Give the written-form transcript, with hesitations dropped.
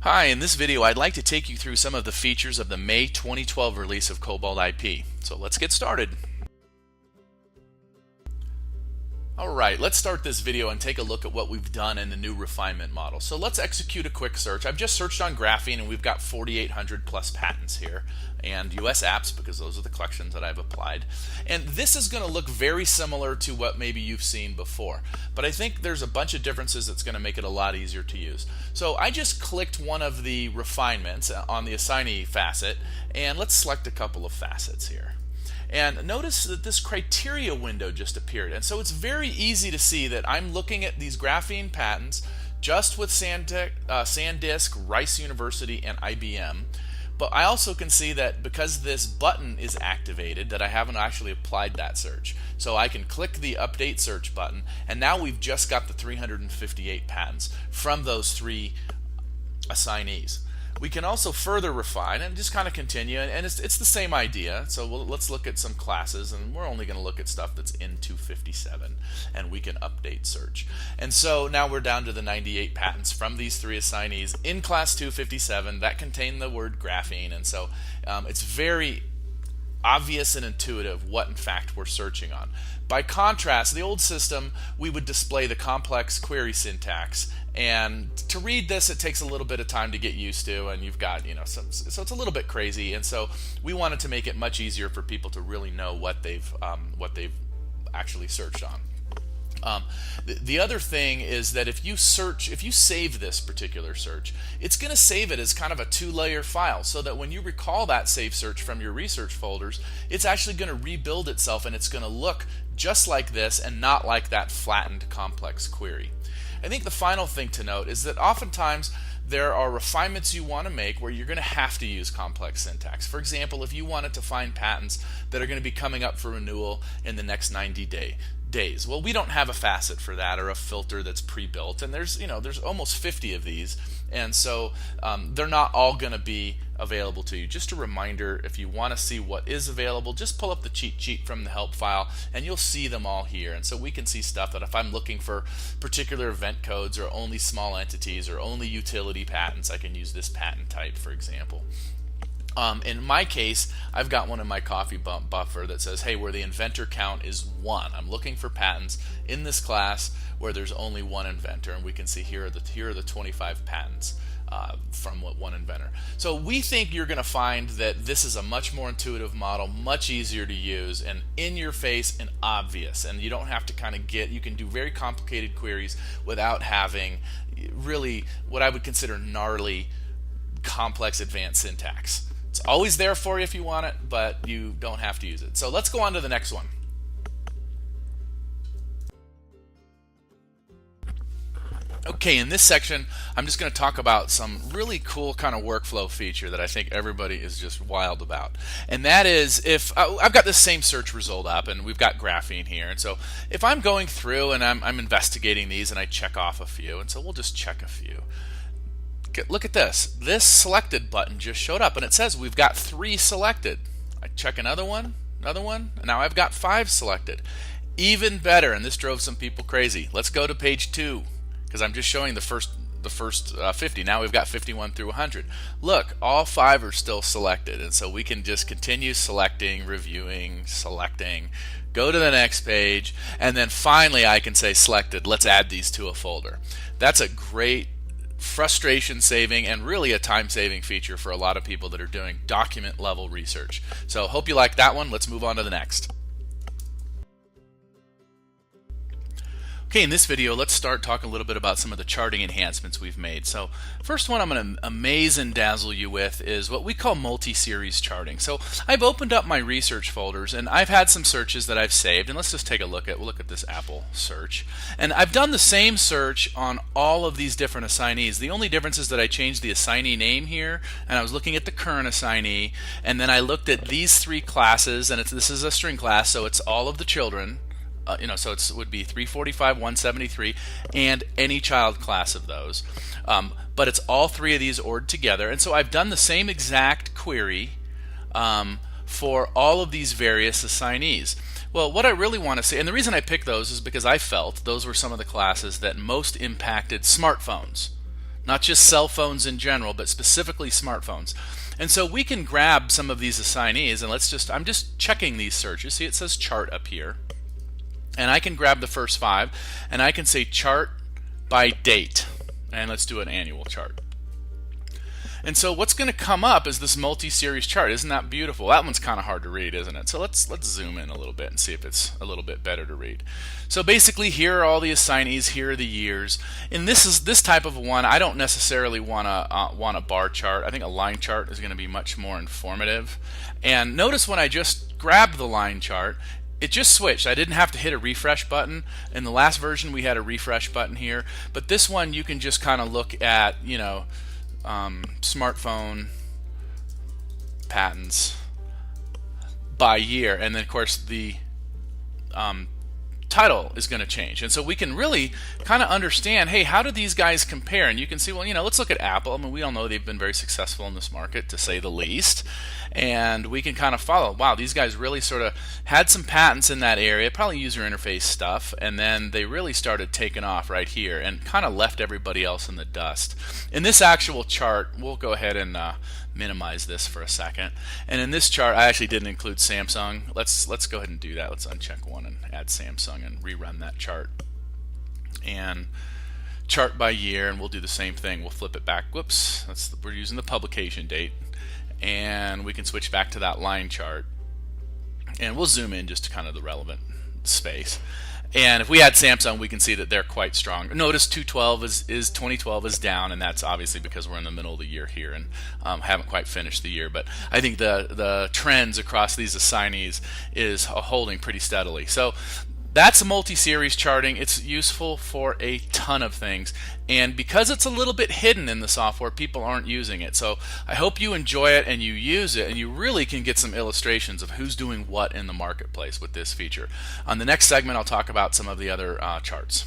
Hi, in this video I'd like to take you through some of the features of the May 2012 release of CobaltIP. So let's get started. Alright, let's start this video and take a look at what we've done in the new refinement model. So let's execute a quick search. I've just searched on graphene and we've got 4,800 plus patents here, and US apps, because those are the collections that I've applied. And this is going to look very similar to what maybe you've seen before, but I think there's a bunch of differences that's going to make it a lot easier to use. So I just clicked one of the refinements on the assignee facet, and let's select a couple of facets here. And notice that this criteria window just appeared, and so it's very easy to see that I'm looking at these graphene patents just with SanDisk, Rice University, and IBM. But I also can see that because this button is activated that I haven't actually applied that search. So I can click the update search button, and now we've just got the 358 patents from those three assignees. We can also further refine and just kind of continue, and it's the same idea. So let's look at some classes, and we're only going to look at stuff that's in 257, and we can update search. And so now we're down to the 98 patents from these three assignees in class 257 that contain the word graphene, and so it's very obvious and intuitive what in fact we're searching on. By contrast, the old system, we would display the complex query syntax, and to read this it takes a little bit of time to get used to, and you've got so it's a little bit crazy, and so we wanted to make it much easier for people to really know what they've actually searched on. The other thing is that if you save this particular search, it's going to save it as kind of a two-layer file, so that when you recall that save search from your research folders, it's actually going to rebuild itself, and it's going to look just like this and not like that flattened complex query. I think the final thing to note is that oftentimes there are refinements you want to make where you're going to have to use complex syntax. For example, if you wanted to find patents that are going to be coming up for renewal in the next 90 days. Well, we don't have a facet for that or a filter that's pre-built, and there's almost 50 of these, and so they're not all going to be available to you. Just a reminder, if you want to see what is available, just pull up the cheat sheet from the help file and you'll see them all here. And so we can see stuff that if I'm looking for particular event codes or only small entities or only utility patents, I can use this patent type, for example. In my case, I've got one in my coffee buffer that says, hey, where the inventor count is 1. I'm looking for patents in this class where there's only one inventor, and we can see here are the 25 patents from one inventor. So we think you're going to find that this is a much more intuitive model, much easier to use, and in your face and obvious, and you don't have to you can do very complicated queries without having really what I would consider gnarly, complex, advanced syntax. It's always there for you if you want it, but you don't have to use it. So let's go on to the next one. Okay, in this section, I'm just going to talk about some really cool kind of workflow feature that I think everybody is just wild about. And that is, if I've got this same search result up, and we've got graphene here, and so if I'm going through and I'm investigating these and I check off a few, and so we'll just check a few. Look at this. This selected button just showed up, and it says we've got 3 selected. I check another one, and now I've got 5 selected. Even better, and this drove some people crazy. Let's go to page 2, because I'm just showing the first 50. Now we've got 51 through 100. Look, all 5 are still selected, and so we can just continue selecting, reviewing, selecting, go to the next page, and then finally I can say selected. Let's add these to a folder. That's a great frustration saving and really a time saving feature for a lot of people that are doing document level research. So hope you like that one. Let's move on to the next. Okay, in this video, let's start talking a little bit about some of the charting enhancements we've made. So first one I'm going to amaze and dazzle you with is what we call multi-series charting. So I've opened up my research folders, and I've had some searches that I've saved, and let's just take a look at this Apple search. And I've done the same search on all of these different assignees. The only difference is that I changed the assignee name here, and I was looking at the current assignee, and then I looked at these 3 classes, and this is a string class, so it's all of the children. So it would be 345, 173, and any child class of those. But it's all 3 of these ORed together. And so I've done the same exact query for all of these various assignees. Well, what I really want to say, and the reason I picked those is because I felt those were some of the classes that most impacted smartphones. not just cell phones in general, but specifically smartphones. And so we can grab some of these assignees, and I'm just checking these searches. See, it says chart up here. And I can grab the first 5, and I can say chart by date. And let's do an annual chart. And so what's going to come up is this multi-series chart. Isn't that beautiful? That one's kind of hard to read, isn't it? So let's zoom in a little bit and see if it's a little bit better to read. So basically, here are all the assignees. Here are the years. And this type of one. I don't necessarily want a bar chart. I think a line chart is going to be much more informative. And notice when I just grabbed the line chart, it just switched. I didn't have to hit a refresh button. In the last version, we had a refresh button here. But this one, you can just kind of look at, smartphone patents by year, and then of course the title is going to change, and so we can really kind of understand, hey, how do these guys compare? And you can see, well, let's look at Apple. I mean, we all know they've been very successful in this market, to say the least, and we can kind of follow, wow, these guys really sort of had some patents in that area, probably user interface stuff, and then they really started taking off right here and kind of left everybody else in the dust. In this actual chart, we'll go ahead and minimize this for a second. And in this chart, I actually didn't include Samsung. Let's go ahead and do that. Let's uncheck one and add Samsung and rerun that chart. And chart by year, and we'll do the same thing. We'll flip it back. Whoops, we're using the publication date. And we can switch back to that line chart. And we'll zoom in just to kind of the relevant space. And if we add Samsung, we can see that they're quite strong. Notice 2012 is down, and that's obviously because we're in the middle of the year here and haven't quite finished the year. But I think the trends across these assignees is holding pretty steadily. So that's a multi-series charting. It's useful for a ton of things, and because it's a little bit hidden in the software, people aren't using it. So I hope you enjoy it and you use it, and you really can get some illustrations of who's doing what in the marketplace with this feature. On the next segment, I'll talk about some of the other charts.